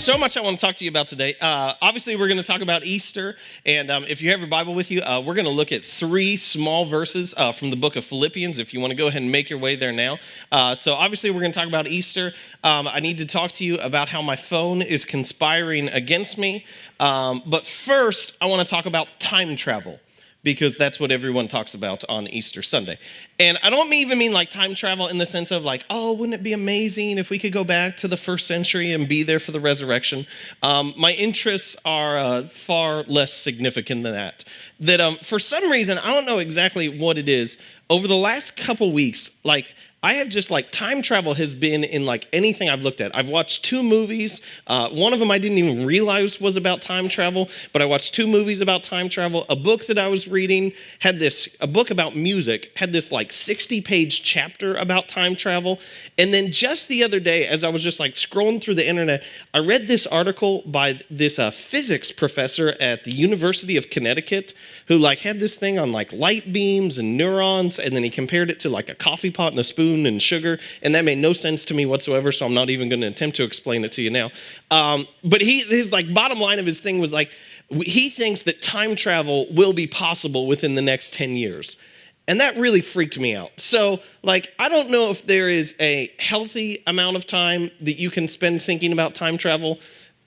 so much I want to talk to you about today. Obviously, we're going to talk about Easter, and if you have your Bible with you, we're going to look at three small verses from the book of Philippians, if you want to go ahead and make your way there now. So obviously, we're going to talk about Easter. I need to talk to you about how my phone is conspiring against me. But first, I want to talk about time travel, because that's what everyone talks about on Easter Sunday. And I don't even mean like time travel in the sense of like, oh, wouldn't it be amazing if we could go back to the first century and be there for the resurrection? My interests are far less significant than that. That for some reason, I don't know exactly what it is, over the last couple weeks, like I have just like time travel has been in like anything I've looked at. I've watched two movies. One of them I didn't even realize was about time travel, but I watched two movies about time travel. A book that I was reading had a book about music, had this like 60-page chapter about time travel. And then just the other day, as I was just like scrolling through the internet, I read this article by this physics professor at the University of Connecticut who like had this thing on like light beams and neurons, and then he compared it to like a coffee pot and a spoon and sugar, and that made no sense to me whatsoever, so I'm not even going to attempt to explain it to you now. But his like bottom line of his thing was like, he thinks that time travel will be possible within the next 10 years. And that really freaked me out. So, like, I don't know if there is a healthy amount of time that you can spend thinking about time travel,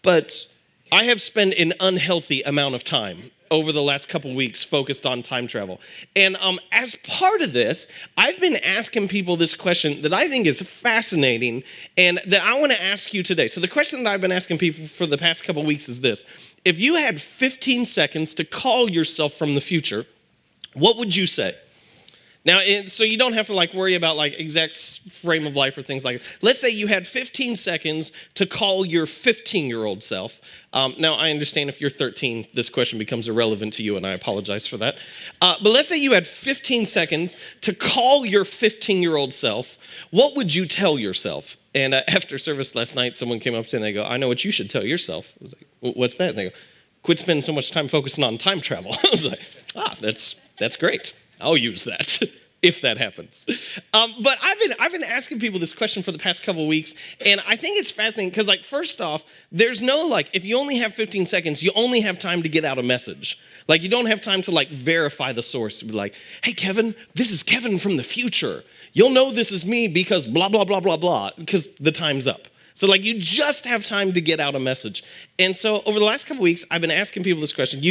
but I have spent an unhealthy amount of time over the last couple weeks focused on time travel. And as part of this, I've been asking people this question that I think is fascinating and that I want to ask you today. So the question that I've been asking people for the past couple weeks is this. If you had 15 seconds to call yourself from the future, what would you say? Now, so you don't have to like worry about like exact frame of life or things like that. Let's say you had 15 seconds to call your 15-year-old self. Now, I understand if you're 13, this question becomes irrelevant to you, and I apologize for that. But let's say you had 15 seconds to call your 15-year-old self. What would you tell yourself? And after service last night, someone came up to me and they go, I know what you should tell yourself. I was like, well, what's that? And they go, quit spending so much time focusing on time travel. I was like, that's great. I'll use that if that happens. But I've been asking people this question for the past couple of weeks, and I think it's fascinating because, like, first off, there's no like if you only have 15 seconds, you only have time to get out a message. Like, you don't have time to like verify the source. Be like, hey, Kevin, this is Kevin from the future. You'll know this is me because blah blah blah blah blah because the time's up. So like you just have time to get out a message. And so over the last couple of weeks, I've been asking people this question.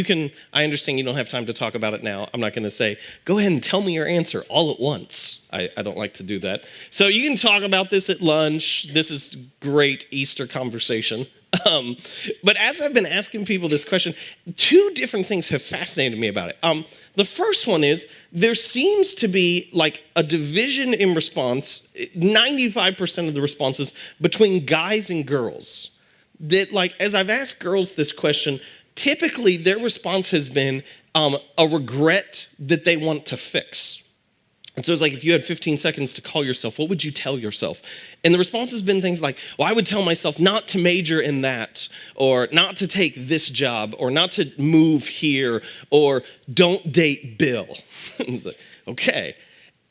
I understand you don't have time to talk about it now. I'm not going to say, go ahead and tell me your answer all at once. I don't like to do that. So you can talk about this at lunch. This is great Easter conversation. But as I've been asking people this question, two different things have fascinated me about it. The first one is there seems to be like a division in response, 95% of the responses between guys and girls. That like, as I've asked girls this question, typically their response has been a regret that they want to fix. And so it's like, if you had 15 seconds to call yourself, what would you tell yourself? And the response has been things like, well, I would tell myself not to major in that, or not to take this job, or not to move here, or don't date Bill. It's like, okay.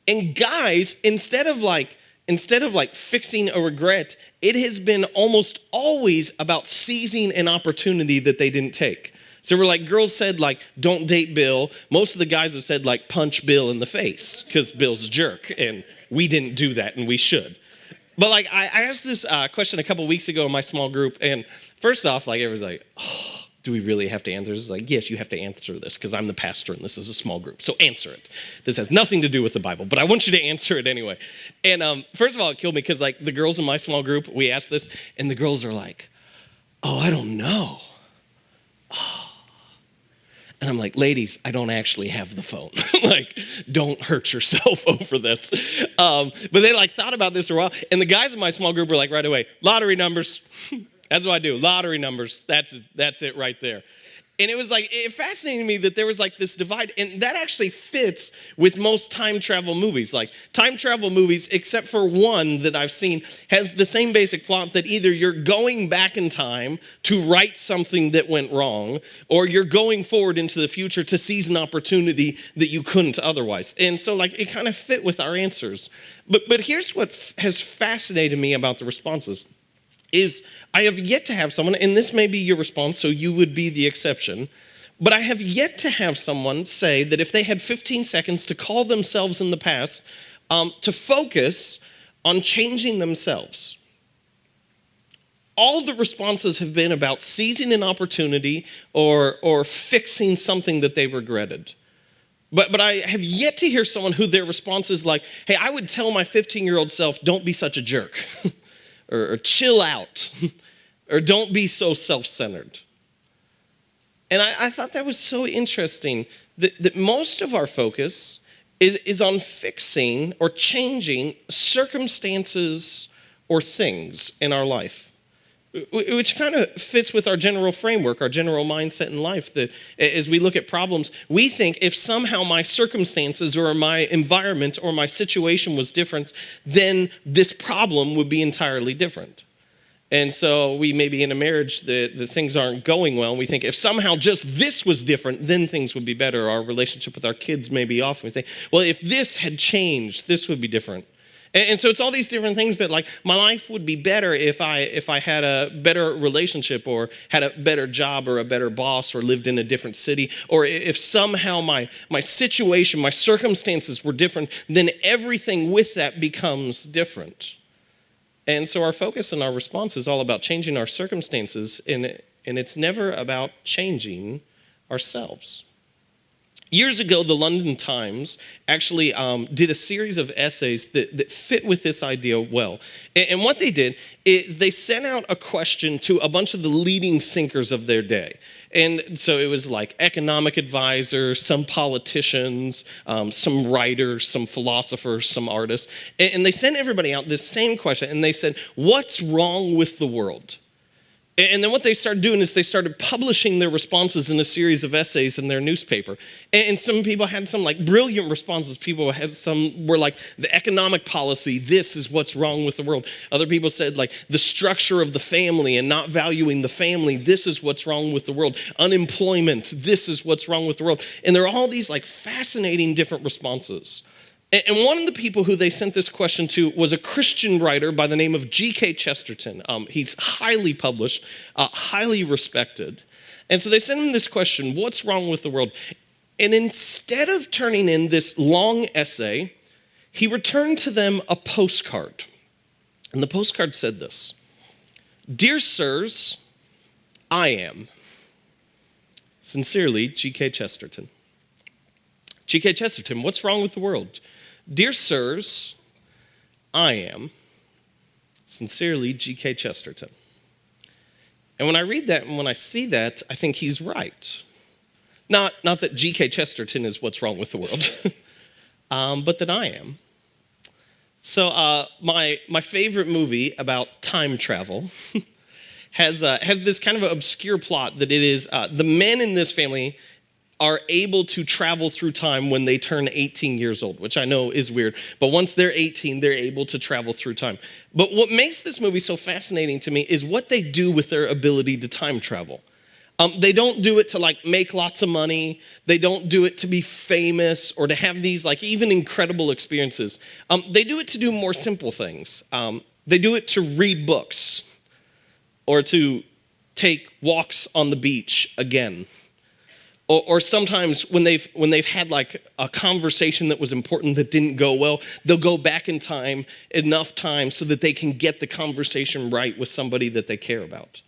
And guys, instead of like fixing a regret, it has been almost always about seizing an opportunity that they didn't take. So we're like, girls said like, don't date Bill. Most of the guys have said like, punch Bill in the face because Bill's a jerk. And we didn't do that and we should. But like, I asked this question a couple weeks ago in my small group. And first off, like everyone's like, oh, do we really have to answer this? It's like, yes, you have to answer this because I'm the pastor and this is a small group. So answer it. This has nothing to do with the Bible, but I want you to answer it anyway. And first of all, it killed me because like the girls in my small group, we asked this and the girls are like, oh, I don't know. Oh. And I'm like, ladies, I don't actually have the phone. Like, don't hurt yourself over this. But they like thought about this for a while. And the guys in my small group were like right away, lottery numbers. That's what I do, lottery numbers. That's it right there. And it was like, it fascinated me that there was like this divide. And that actually fits with most time travel movies. Like time travel movies, except for one that I've seen, has the same basic plot that either you're going back in time to right something that went wrong, or you're going forward into the future to seize an opportunity that you couldn't otherwise. And so like it kind of fit with our answers. But here's what has fascinated me about the responses. is I have yet to have someone, and this may be your response, so you would be the exception, but I have yet to have someone say that if they had 15 seconds to call themselves in the past, to focus on changing themselves. All the responses have been about seizing an opportunity or fixing something that they regretted. But I have yet to hear someone who their response is like, hey, I would tell my 15-year-old self, don't be such a jerk, or chill out, or don't be so self-centered. And I thought that was so interesting that most of our focus is on fixing or changing circumstances or things in our life, which kind of fits with our general framework, our general mindset in life, that as we look at problems, we think if somehow my circumstances or my environment or my situation was different, then this problem would be entirely different. And so we may be in a marriage that things aren't going well, and we think if somehow just this was different, then things would be better. Our relationship with our kids may be off. And we think, well, if this had changed, this would be different. And so it's all these different things that, like, my life would be better if I had a better relationship or had a better job or a better boss or lived in a different city, or if somehow my situation, my circumstances were different, then everything with that becomes different. And so our focus and our response is all about changing our circumstances, and it's never about changing ourselves. Years ago, the London Times actually did a series of essays that fit with this idea well. And what they did is they sent out a question to a bunch of the leading thinkers of their day. And so it was like economic advisors, some politicians, some writers, some philosophers, some artists. And they sent everybody out this same question, and they said, what's wrong with the world? And then what they started doing is they started publishing their responses in a series of essays in their newspaper. And some people had some like brilliant responses. People had some were like, the economic policy, this is what's wrong with the world. Other people said like the structure of the family and not valuing the family, this is what's wrong with the world. Unemployment, this is what's wrong with the world. And there are all these like fascinating different responses. And one of the people who they sent this question to was a Christian writer by the name of GK Chesterton. He's highly published, highly respected. And so they sent him this question, what's wrong with the world? And instead of turning in this long essay, he returned to them a postcard. And the postcard said this, Dear Sirs, I am. Sincerely, GK Chesterton. GK Chesterton, what's wrong with the world? Dear Sirs, I am. Sincerely, GK Chesterton. And when I read that and when I see that, I think he's right. Not that GK Chesterton is what's wrong with the world, but that I am. So my favorite movie about time travel has this kind of obscure plot that it is the men in this family are able to travel through time when they turn 18 years old, which I know is weird, but once they're 18, they're able to travel through time. But what makes this movie so fascinating to me is what they do with their ability to time travel. They don't do it to like make lots of money. They don't do it to be famous or to have these like even incredible experiences. They do it to do more simple things. They do it to read books or to take walks on the beach again. Or sometimes when they've had like a conversation that was important that didn't go well, they'll go back in time enough time so that they can get the conversation right with somebody that they care about.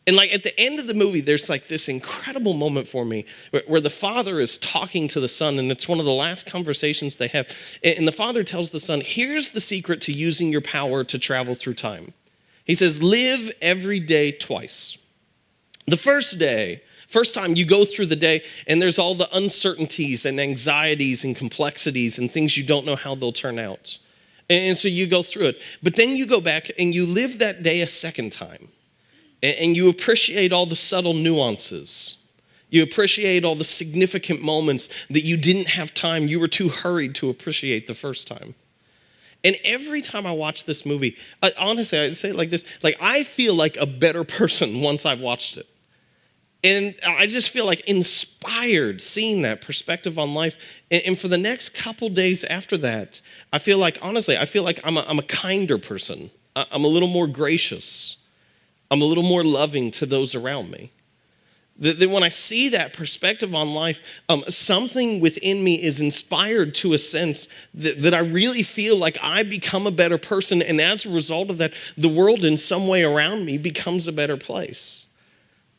And like at the end of the movie, there's like this incredible moment for me where the father is talking to the son, and it's one of the last conversations they have. And the father tells the son, here's the secret to using your power to travel through time. He says, live every day twice. The first time you go through the day and there's all the uncertainties and anxieties and complexities and things you don't know how they'll turn out. And so you go through it. But then you go back and you live that day a second time. And you appreciate all the subtle nuances. You appreciate all the significant moments that you didn't have time. You were too hurried to appreciate the first time. And every time I watch this movie, honestly, I say it like this, like I feel like a better person once I've watched it. And I just feel like inspired seeing that perspective on life. And for the next couple days after that, I feel like, honestly, I'm a kinder person. I'm a little more gracious. I'm a little more loving to those around me. That when I see that perspective on life, something within me is inspired to a sense that I really feel like I become a better person. And as a result of that, the world in some way around me becomes a better place.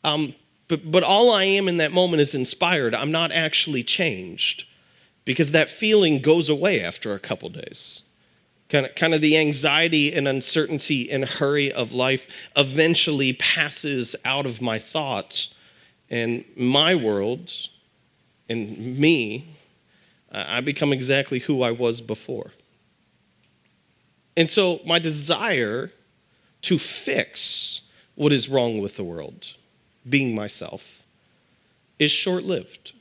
But all I am in that moment is inspired. I'm not actually changed because that feeling goes away after a couple days. Kind of the anxiety and uncertainty and hurry of life eventually passes out of my thoughts. And my world and me, I become exactly who I was before. And so my desire to fix what is wrong with the world, being myself, is short-lived.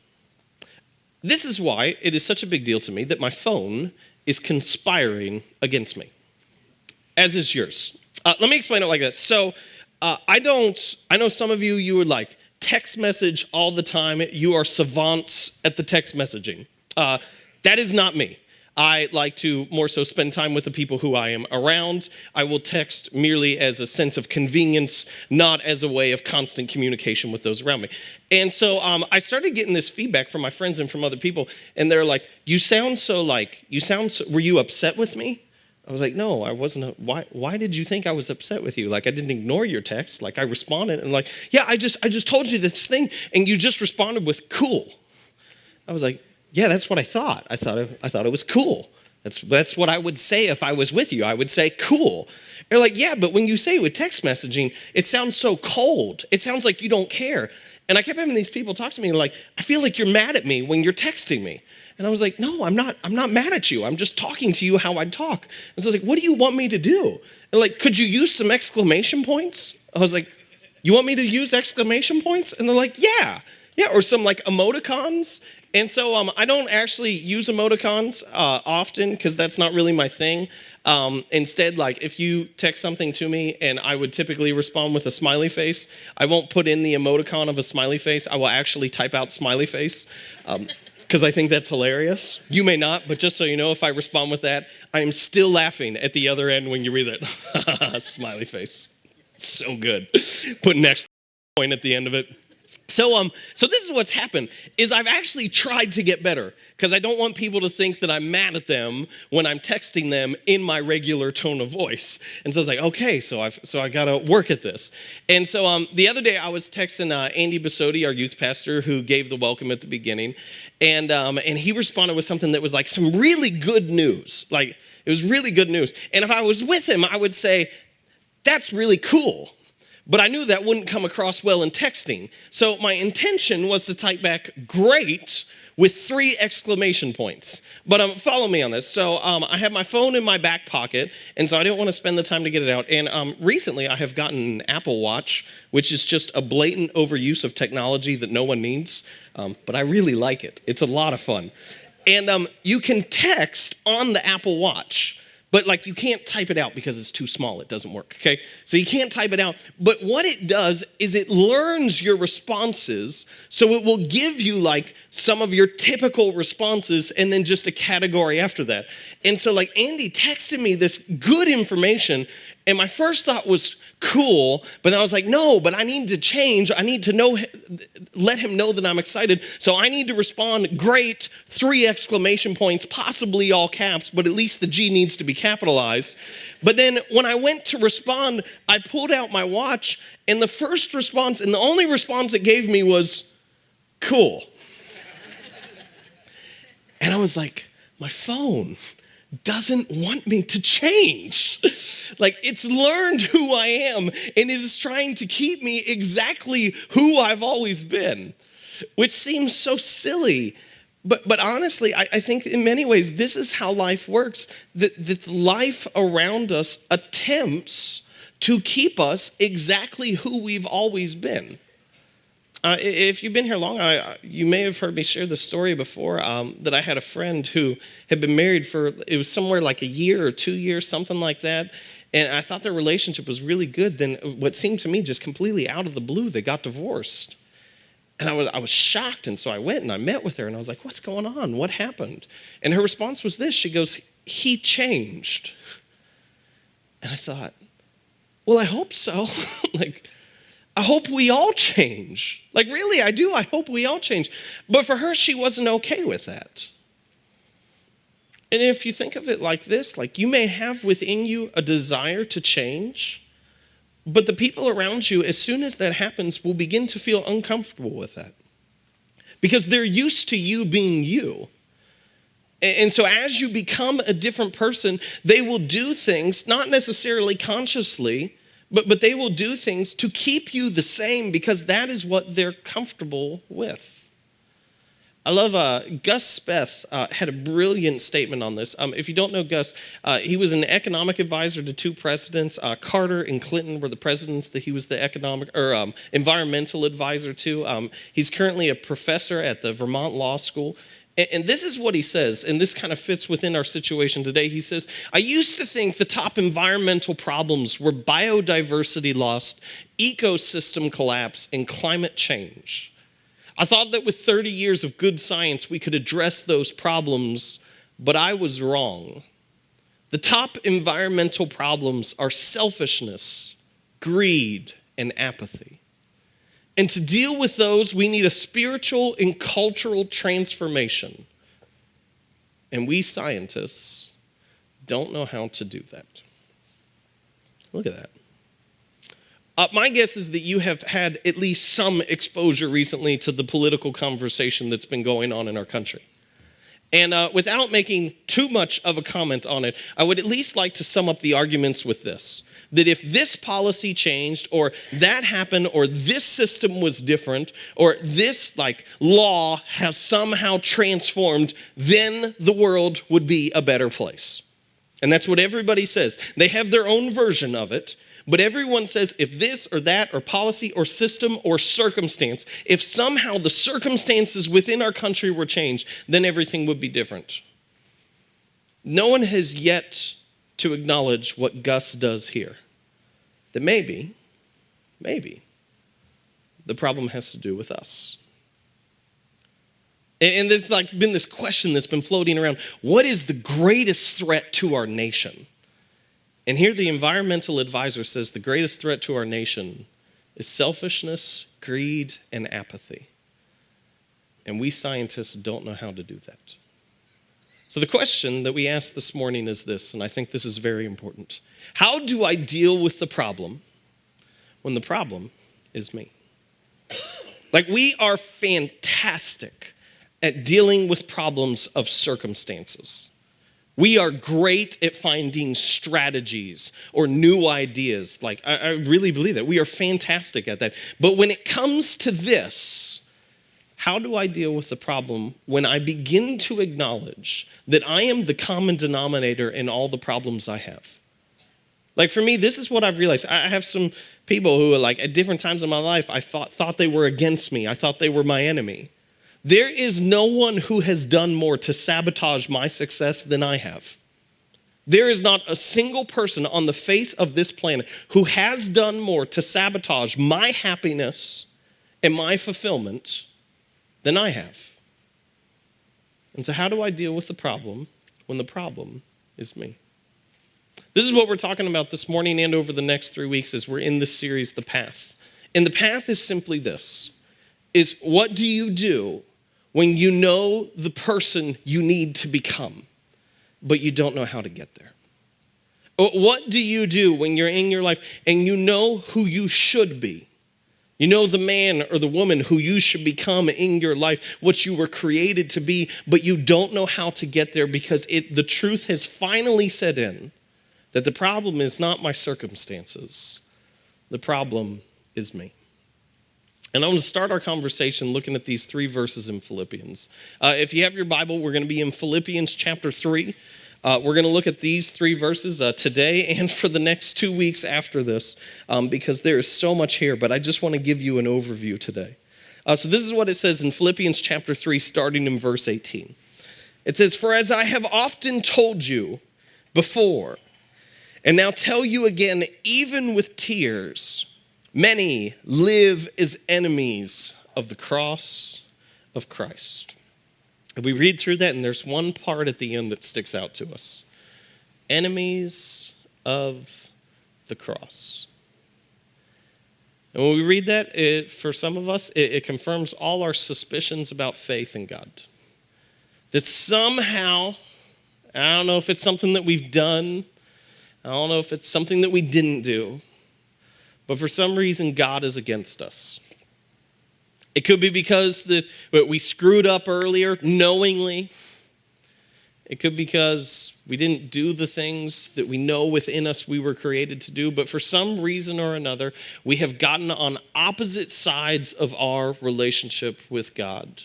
This is why it is such a big deal to me that my phone is conspiring against me, as is yours. Let me explain it like this. So I know some of you would like, text message all the time. You are savants at the text messaging. That is not me. I like to more so spend time with the people who I am around. I will text merely as a sense of convenience, not as a way of constant communication with those around me. And so I started getting this feedback from my friends and from other people, and they're like, were you upset with me? I was like, no, I wasn't. Why did you think I was upset with you? Like, I didn't ignore your text. Like, I responded and like, yeah, I just told you this thing and you just responded with cool. I was like, yeah, that's what I thought. I thought it was cool. That's what I would say if I was with you. I would say cool. They're like, yeah, but when you say it with text messaging, it sounds so cold. It sounds like you don't care. And I kept having these people talk to me like, I feel like you're mad at me when you're texting me. And I was like, no, I'm not mad at you. I'm just talking to you how I'd talk. And so I was like, what do you want me to do? And like, could you use some exclamation points? I was like, you want me to use exclamation points? And they're like, yeah, or some like emoticons. And so I don't actually use emoticons often because that's not really my thing. Instead, like if you text something to me and I would typically respond with a smiley face, I won't put in the emoticon of a smiley face. I will actually type out smiley face. Because I think that's hilarious. You may not, but just so you know, if I respond with that, I am still laughing at the other end when you read it. Smiley face. So good. Put an exclamation point at the end of it. So this is what's happened, is I've actually tried to get better because I don't want people to think that I'm mad at them when I'm texting them in my regular tone of voice. And so I was like, okay, so I got to work at this. And so the other day I was texting Andy Basotti, our youth pastor, who gave the welcome at the beginning, and he responded with something that was like some really good news. Like it was really good news. And if I was with him, I would say, that's really cool. But I knew that wouldn't come across well in texting. So my intention was to type back great with 3 exclamation points. But follow me on this. So I have my phone in my back pocket, and so I didn't want to spend the time to get it out. And recently I have gotten an Apple Watch, which is just a blatant overuse of technology that no one needs. But I really like it. It's a lot of fun. And you can text on the Apple Watch. But like you can't type it out because it's too small. It doesn't work, okay? So you can't type it out. But what it does is it learns your responses. So it will give you like some of your typical responses and then just a category after that. And so like Andy texted me this good information. And my first thought was cool, but then I was like, no, but I need to change. I need to let him know that I'm excited. So I need to respond, great, 3 exclamation points, possibly all caps, but at least the G needs to be capitalized. But then when I went to respond, I pulled out my watch, and the first response, and the only response it gave me was, cool. And I was like, my phone doesn't want me to change. Like it's learned who I am and it is trying to keep me exactly who I've always been, which seems so silly. But honestly, I think in many ways, this is how life works, that life around us attempts to keep us exactly who we've always been. If you've been here long, you may have heard me share the story before that I had a friend who had been married for, it was somewhere like a year or 2 years, something like that. And I thought their relationship was really good. Then what seemed to me just completely out of the blue, they got divorced. And I was shocked. And so I went and I met with her and I was like, what's going on? What happened? And her response was this. She goes, he changed. And I thought, well, I hope so. Like, I hope we all change. Like, really, I do. I hope we all change. But for her, she wasn't okay with that. And if you think of it like this, like you may have within you a desire to change, but the people around you, as soon as that happens, will begin to feel uncomfortable with that. Because they're used to you being you. And so as you become a different person, they will do things, not necessarily consciously, but they will do things to keep you the same because that is what they're comfortable with. I love Gus Speth had a brilliant statement on this. If you don't know Gus, he was an economic advisor to two presidents. Carter and Clinton were the presidents that he was the economic or environmental advisor to. He's currently a professor at the Vermont Law School. And this is what he says, and this kind of fits within our situation today. He says, I used to think the top environmental problems were biodiversity loss, ecosystem collapse, and climate change. I thought that with 30 years of good science, we could address those problems, but I was wrong. The top environmental problems are selfishness, greed, and apathy. And to deal with those, we need a spiritual and cultural transformation. And we scientists don't know how to do that. Look at that. My guess is that you have had at least some exposure recently to the political conversation that's been going on in our country. And without making too much of a comment on it, I would at least like to sum up the arguments with this. That if this policy changed, or that happened, or this system was different, or this law has somehow transformed, then the world would be a better place. And that's what everybody says. They have their own version of it. But everyone says if this or that or policy or system or circumstance, if somehow the circumstances within our country were changed, then everything would be different. No one has yet to acknowledge what Gus does here. That maybe, the problem has to do with us. And there's been this question that's been floating around. What is the greatest threat to our nation? And here the environmental advisor says the greatest threat to our nation is selfishness, greed, and apathy. And we scientists don't know how to do that. So the question that we asked this morning is this, and I think this is very important. How do I deal with the problem when the problem is me? We are fantastic at dealing with problems of circumstances. We are great at finding strategies or new ideas. I really believe that. We are fantastic at that. But when it comes to this, how do I deal with the problem when I begin to acknowledge that I am the common denominator in all the problems I have? For me, this is what I've realized. I have some people who are at different times in my life, I thought they were against me. I thought they were my enemy. There is no one who has done more to sabotage my success than I have. There is not a single person on the face of this planet who has done more to sabotage my happiness and my fulfillment than I have. And so how do I deal with the problem when the problem is me? This is what we're talking about this morning and over the next 3 weeks as we're in this series, The Path. And the path is simply this, is what do you do when you know the person you need to become, but you don't know how to get there? What do you do when you're in your life and you know who you should be? You know the man or the woman who you should become in your life, what you were created to be, but you don't know how to get there because the truth has finally set in that the problem is not my circumstances. The problem is me. And I want to start our conversation looking at these 3 verses in Philippians. If you have your Bible, we're going to be in Philippians chapter 3. We're going to look at these 3 verses today and for the next 2 weeks after this because there is so much here, but I just want to give you an overview today. So this is what it says in Philippians chapter 3, starting in verse 18. It says, "For as I have often told you before, and now tell you again, even with tears, many live as enemies of the cross of Christ." And we read through that, and there's one part at the end that sticks out to us. Enemies of the cross. And when we read that, for some of us, it confirms all our suspicions about faith in God. That somehow, I don't know if it's something that we've done, I don't know if it's something that we didn't do, but for some reason, God is against us. It could be because we screwed up earlier knowingly. It could be because we didn't do the things that we know within us we were created to do, but for some reason or another, we have gotten on opposite sides of our relationship with God.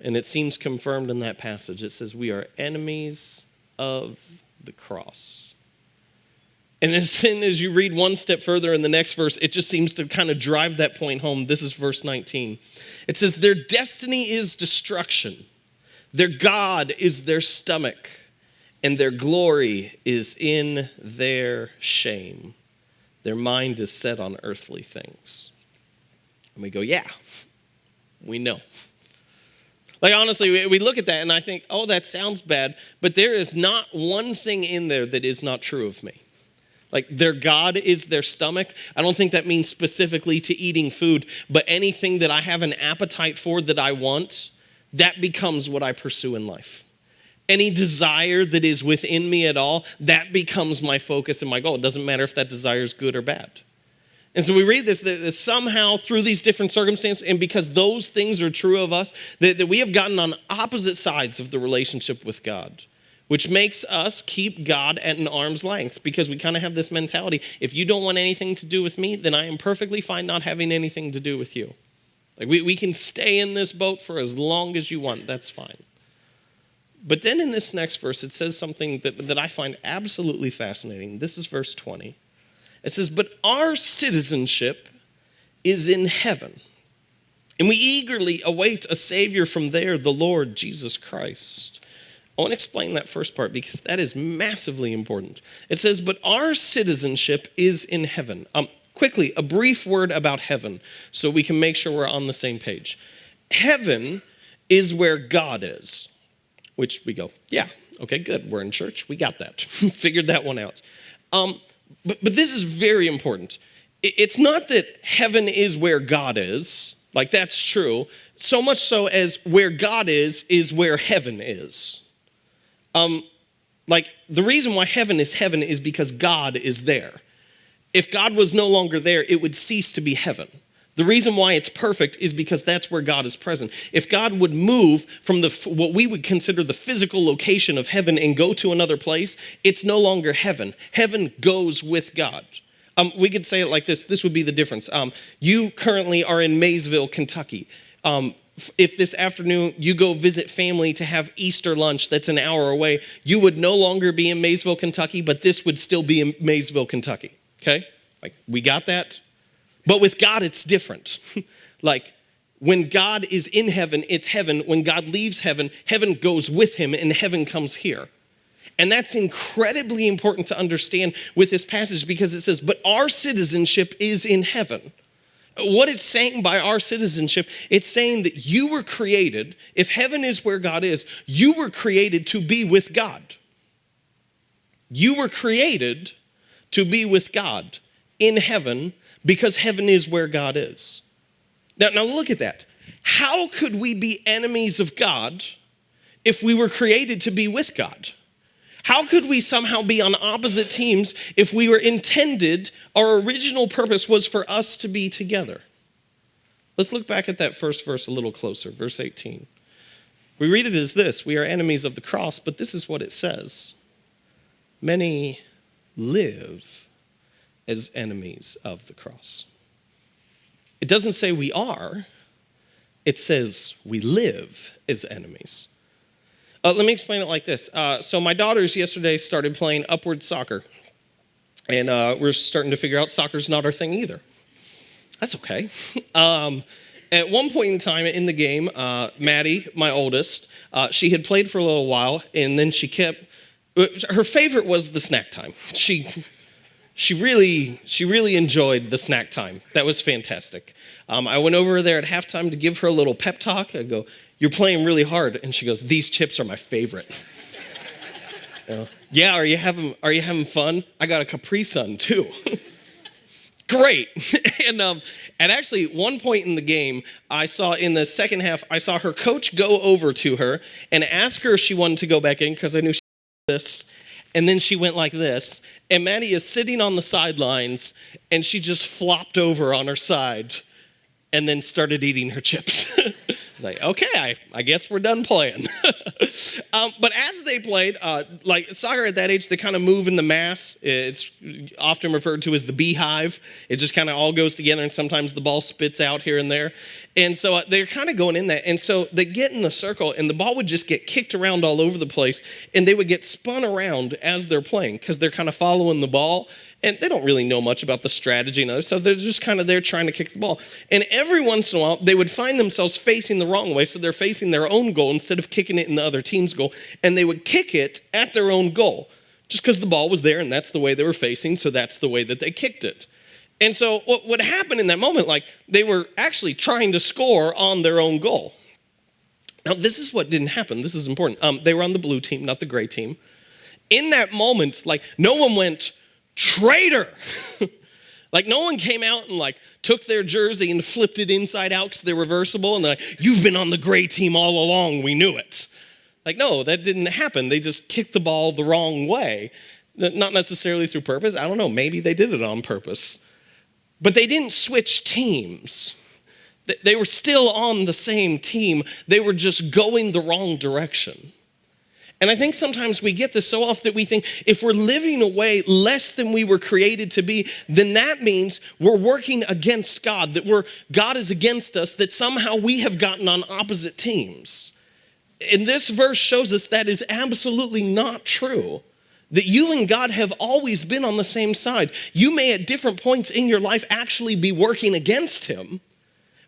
And it seems confirmed in that passage. It says we are enemies of the cross. And then as you read one step further in the next verse, it just seems to kind of drive that point home. This is verse 19. It says, their destiny is destruction. Their God is their stomach, and their glory is in their shame. Their mind is set on earthly things. And we go, yeah, we know. Like, honestly, we look at that and I think, oh, that sounds bad, but there is not one thing in there that is not true of me. Like, their God is their stomach. I don't think that means specifically to eating food, but anything that I have an appetite for that I want, that becomes what I pursue in life. Any desire that is within me at all, that becomes my focus and my goal. It doesn't matter if that desire is good or bad. And so we read this, that somehow through these different circumstances, and because those things are true of us, that we have gotten on opposite sides of the relationship with God, which makes us keep God at an arm's length, because we kind of have this mentality, if you don't want anything to do with me, then I am perfectly fine not having anything to do with you. Like, we can stay in this boat for as long as you want, that's fine. But then in this next verse, it says something that I find absolutely fascinating. This is verse 20. It says, but our citizenship is in heaven, and we eagerly await a Savior from there, the Lord Jesus Christ. I want to explain that first part because that is massively important. It says, but our citizenship is in heaven. Quickly, a brief word about heaven so we can make sure we're on the same page. Heaven is where God is, which we go, yeah, okay, good. We're in church. We got that. Figured that one out. But this is very important. It's not that heaven is where God is. Like, that's true. So much so as where God is where heaven is. Like, the reason why heaven is because God is there. If God was no longer there, it would cease to be heaven. The reason why it's perfect is because that's where God is present. If God would move from what we would consider the physical location of heaven and go to another place, it's no longer heaven. Heaven goes with God. We could say it like this. This would be the difference. You currently are in Maysville, Kentucky. If this afternoon you go visit family to have Easter lunch that's an hour away, you would no longer be in Maysville, Kentucky, but this would still be in Maysville, Kentucky. Okay? Like, we got that? But with God, it's different. Like, when God is in heaven, it's heaven. When God leaves heaven, heaven goes with him and heaven comes here. And that's incredibly important to understand with this passage because it says, but our citizenship is in heaven. What it's saying by our citizenship, it's saying that you were created, if heaven is where God is, you were created to be with God. You were created to be with God in heaven because heaven is where God is. Now look at that. How could we be enemies of God if we were created to be with God? How could we somehow be on opposite teams if we were intended, our original purpose was for us to be together? Let's look back at that first verse a little closer, verse 18. We read it as this, we are enemies of the cross, but this is what it says. Many live as enemies of the cross. It doesn't say we are, it says we live as enemies. Let me explain it like this. So my daughters yesterday started playing upward soccer. And we're starting to figure out soccer's not our thing either. That's okay. At one point in time in the game, Maddie, my oldest, she had played for a little while, and then her favorite was the snack time. She really enjoyed the snack time. That was fantastic. I went over there at halftime to give her a little pep talk. I go, "You're playing really hard," and she goes, "These chips are my favorite." Yeah, are you having fun? I got a Capri Sun too. Great. And actually, one point in the game, I saw in the second half, I saw her coach go over to her and ask her if she wanted to go back in because I knew she did this. And then she went like this. And Maddie is sitting on the sidelines and she just flopped over on her side and then started eating her chips. It's like, okay, I guess we're done playing. But as they played, like soccer at that age, they kind of move in the mass. It's often referred to as the beehive. It just kind of all goes together, and sometimes the ball spits out here and there. And so they're kind of going in that. And so they get in the circle, and the ball would just get kicked around all over the place, and they would get spun around as they're playing because they're kind of following the ball. And they don't really know much about the strategy and others, so they're just kind of there trying to kick the ball. And every once in a while, they would find themselves facing the wrong way, so they're facing their own goal instead of kicking it in the other team's goal. And they would kick it at their own goal, just because the ball was there and that's the way they were facing, so that's the way that they kicked it. And so what would happen in that moment, like they were actually trying to score on their own goal. Now, this is what didn't happen. This is important. They were on the blue team, not the gray team. In that moment, like no one went, traitor. Like no one came out and like took their jersey and flipped it inside out because they're reversible and they're like, you've been on the gray team all along, we knew it. Like no, that didn't happen. They just kicked the ball the wrong way. Not necessarily through purpose. I don't know, maybe they did it on purpose. But they didn't switch teams. They were still on the same team. They were just going the wrong direction. And I think sometimes we get this so off that we think if we're living a way less than we were created to be, then that means we're working against God, that God is against us, that somehow we have gotten on opposite teams. And this verse shows us that is absolutely not true, that you and God have always been on the same side. You may at different points in your life actually be working against him,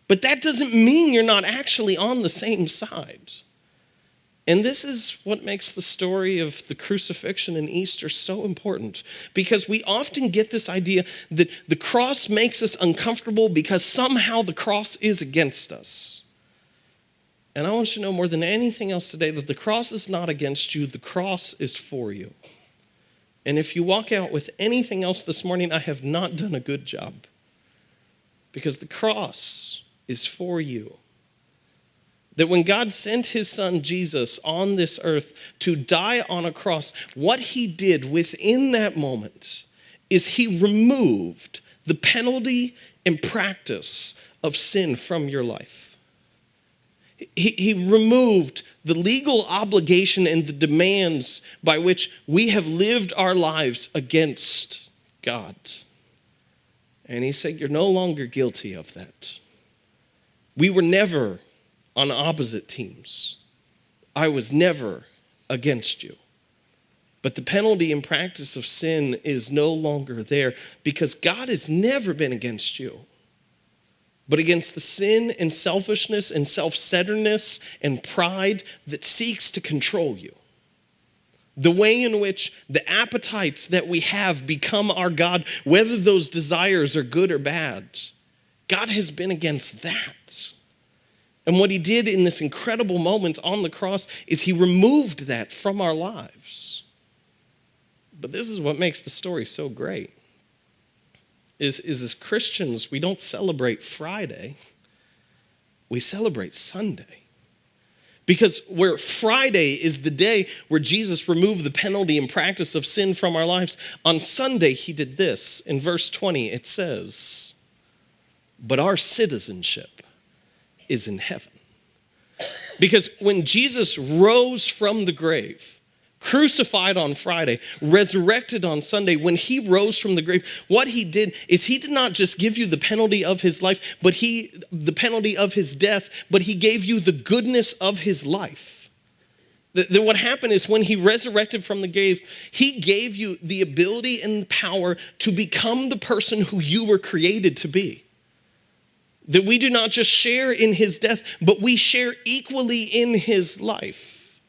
but that doesn't mean you're not actually on the same side. And this is what makes the story of the crucifixion and Easter so important, because we often get this idea that the cross makes us uncomfortable because somehow the cross is against us. And I want you to know more than anything else today that the cross is not against you, the cross is for you. And if you walk out with anything else this morning, I have not done a good job, because the cross is for you. That when God sent his son Jesus on this earth to die on a cross, what he did within that moment is he removed the penalty and practice of sin from your life. He removed the legal obligation and the demands by which we have lived our lives against God. And he said, you're no longer guilty of that. We were never on opposite teams. I was never against you. But the penalty and practice of sin is no longer there because God has never been against you, but against the sin and selfishness and self-centeredness and pride that seeks to control you. The way in which the appetites that we have become our God, whether those desires are good or bad, God has been against that. And what he did in this incredible moment on the cross is he removed that from our lives. But this is what makes the story so great. Is as Christians, we don't celebrate Friday, we celebrate Sunday. Because where Friday is the day where Jesus removed the penalty and practice of sin from our lives, on Sunday he did this. In verse 20 it says, but our citizenship is in heaven. Because when Jesus rose from the grave, crucified on Friday, resurrected on Sunday, when he rose from the grave, what he did is he did not just give you the penalty of his life, but the penalty of his death, but he gave you the goodness of his life. That what happened is when he resurrected from the grave, he gave you the ability and the power to become the person who you were created to be. That we do not just share in his death, but we share equally in his life.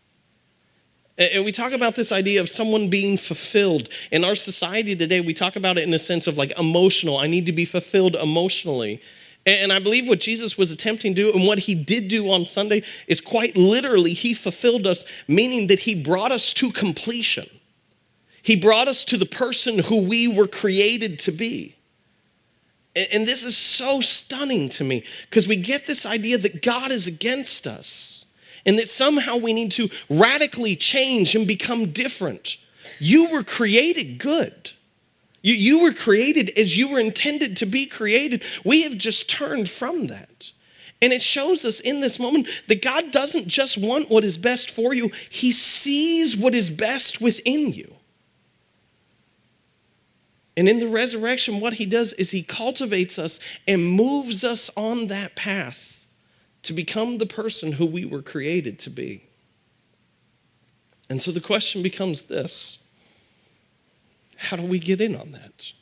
And we talk about this idea of someone being fulfilled. In our society today, we talk about it in a sense of like emotional. I need to be fulfilled emotionally. And I believe what Jesus was attempting to do and what he did do on Sunday is quite literally, he fulfilled us, meaning that he brought us to completion. He brought us to the person who we were created to be. And this is so stunning to me because we get this idea that God is against us and that somehow we need to radically change and become different. You were created good. You were created as you were intended to be created. We have just turned from that. And it shows us in this moment that God doesn't just want what is best for you. He sees what is best within you. And in the resurrection, what he does is he cultivates us and moves us on that path to become the person who we were created to be. And so the question becomes this: how do we get in on that?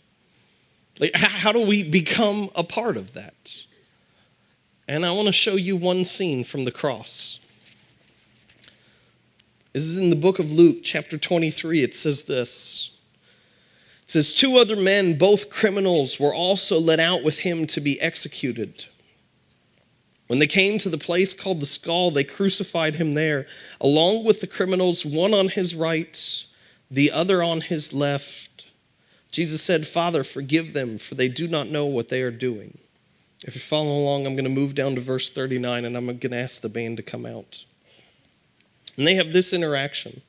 Like, how do we become a part of that? And I want to show you one scene from the cross. This is in the book of Luke, chapter 23. It says this. It says, 2 other men, both criminals, were also led out with him to be executed. When they came to the place called the Skull, they crucified him there, along with the criminals, one on his right, the other on his left. Jesus said, Father, forgive them, for they do not know what they are doing. If you're following along, I'm going to move down to verse 39, and I'm going to ask the band to come out. And they have this interaction.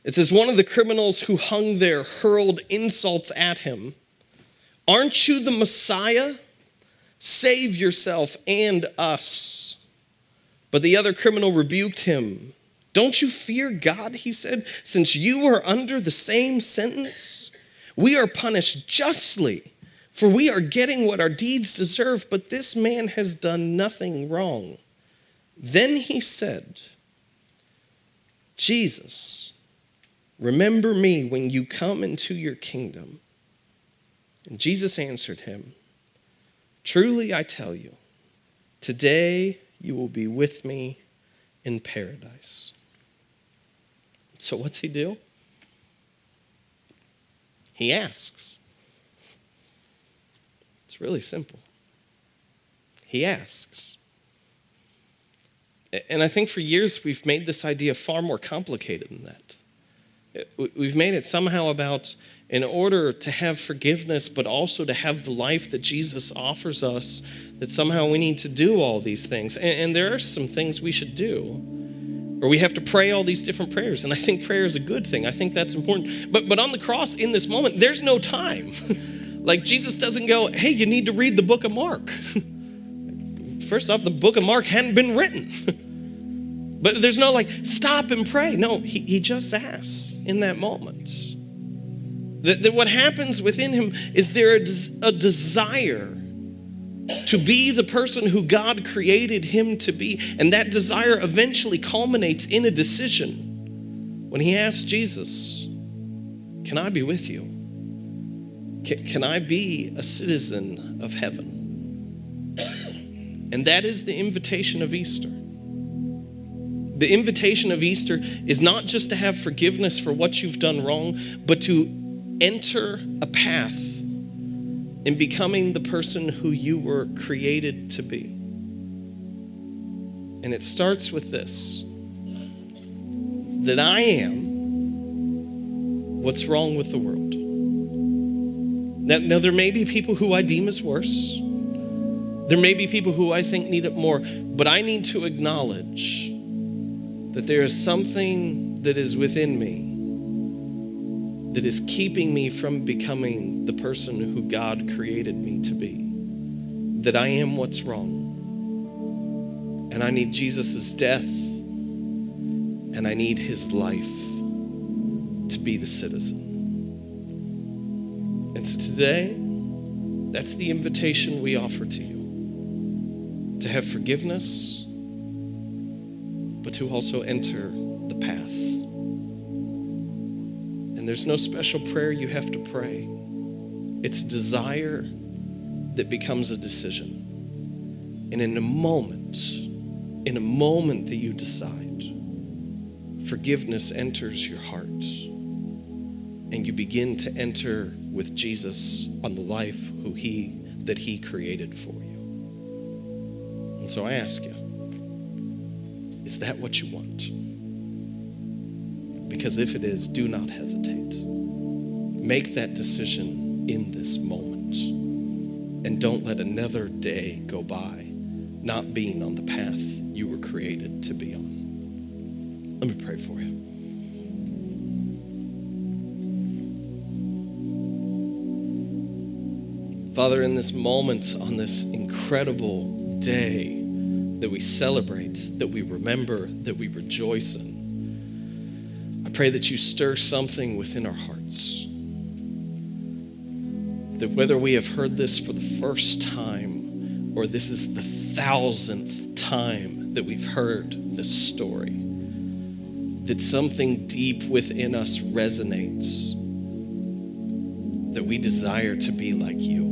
It says, one of the criminals who hung there hurled insults at him. Aren't you the Messiah? Save yourself and us. But the other criminal rebuked him. Don't you fear God, he said, since you are under the same sentence? We are punished justly, for we are getting what our deeds deserve, but this man has done nothing wrong. Then he said, Jesus, remember me when you come into your kingdom. And Jesus answered him, truly I tell you, today you will be with me in paradise. So what's he do? He asks. It's really simple. He asks. And I think for years we've made this idea far more complicated than that. We've made it somehow about, in order to have forgiveness, but also to have the life that Jesus offers us, that somehow we need to do all these things. And there are some things we should do, or we have to pray all these different prayers. And I think prayer is a good thing. I think that's important. But on the cross, in this moment, there's no time. Like, Jesus doesn't go, hey, you need to read the book of Mark. First off, the book of Mark hadn't been written. But there's no like, stop and pray. No, he just asks in that moment. That what happens within him is there a desire to be the person who God created him to be. And that desire eventually culminates in a decision when he asks Jesus, can I be with you? Can I be a citizen of heaven? And that is the invitation of Easter. The invitation of Easter is not just to have forgiveness for what you've done wrong, but to enter a path in becoming the person who you were created to be. And it starts with this, that I am what's wrong with the world. Now there may be people who I deem as worse. There may be people who I think need it more, but I need to acknowledge that there is something that is within me that is keeping me from becoming the person who God created me to be. That I am what's wrong. And I need Jesus' death, and I need his life to be the citizen. And so today, that's the invitation we offer to you. To have forgiveness, but to also enter the path. And there's no special prayer you have to pray. It's a desire that becomes a decision. And in a moment that you decide, forgiveness enters your heart. And you begin to enter with Jesus on the life that he created for you. And so I ask you, is that what you want? Because if it is, do not hesitate. Make that decision in this moment. And don't let another day go by not being on the path you were created to be on. Let me pray for you. Father, in this moment, on this incredible day that we celebrate, that we remember, that we rejoice in, I pray that you stir something within our hearts. That whether we have heard this for the first time or this is the 1,000th time that we've heard this story, that something deep within us resonates, that we desire to be like you.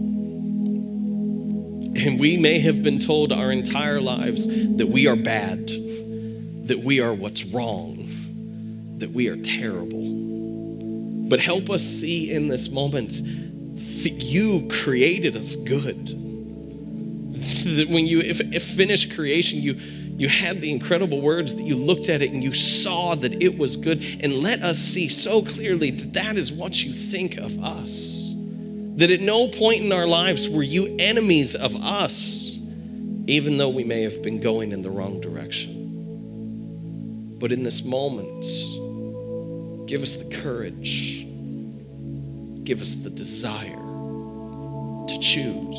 And we may have been told our entire lives that we are bad, that we are what's wrong, that we are terrible. But help us see in this moment that you created us good. That when you finished creation, you had the incredible words that you looked at it and you saw that it was good. And let us see so clearly that that is what you think of us. That at no point in our lives were you enemies of us, even though we may have been going in the wrong direction. But in this moment, give us the courage, give us the desire to choose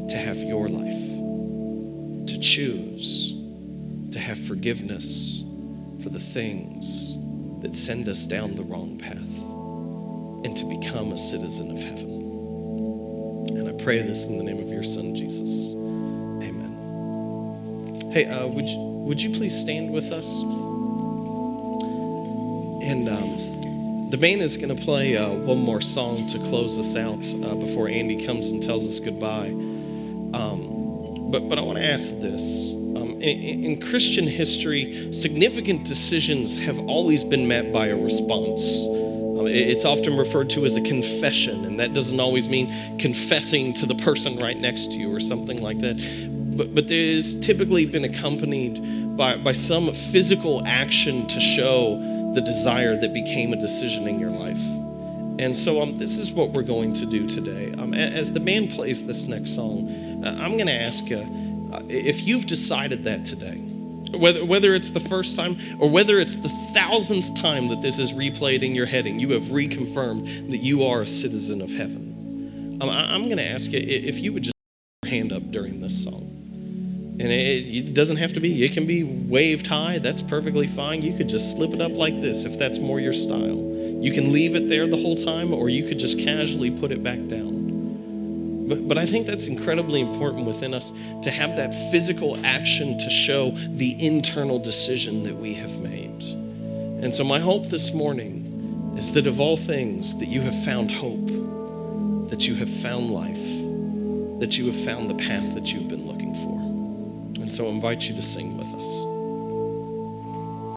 to have your life, to choose to have forgiveness for the things that send us down the wrong path, and to become a citizen of heaven. And I pray this in the name of your Son, Jesus. Amen. Hey, would you please stand with us? And the band is going to play one more song to close us out before Andy comes and tells us goodbye. But I want to ask this. In Christian history, significant decisions have always been met by a response. It's often referred to as a confession, and that doesn't always mean confessing to the person right next to you or something like that. But there has typically been accompanied by some physical action to show the desire that became a decision in your life. And so this is what we're going to do today. As the band plays this next song, I'm going to ask you, if you've decided that today, whether it's the first time or whether it's the 1,000th time that this is replayed in your head and you have reconfirmed that you are a citizen of heaven, I'm going to ask you if you would just put your hand up during this song. And it doesn't have to be, it can be waved high, that's perfectly fine. You could just slip it up like this if that's more your style. You can leave it there the whole time, or you could just casually put it back down. But I think that's incredibly important within us to have that physical action to show the internal decision that we have made. And so my hope this morning is that of all things, that you have found hope, that you have found life, that you have found the path that you've been looking for. And so I invite you to sing with us.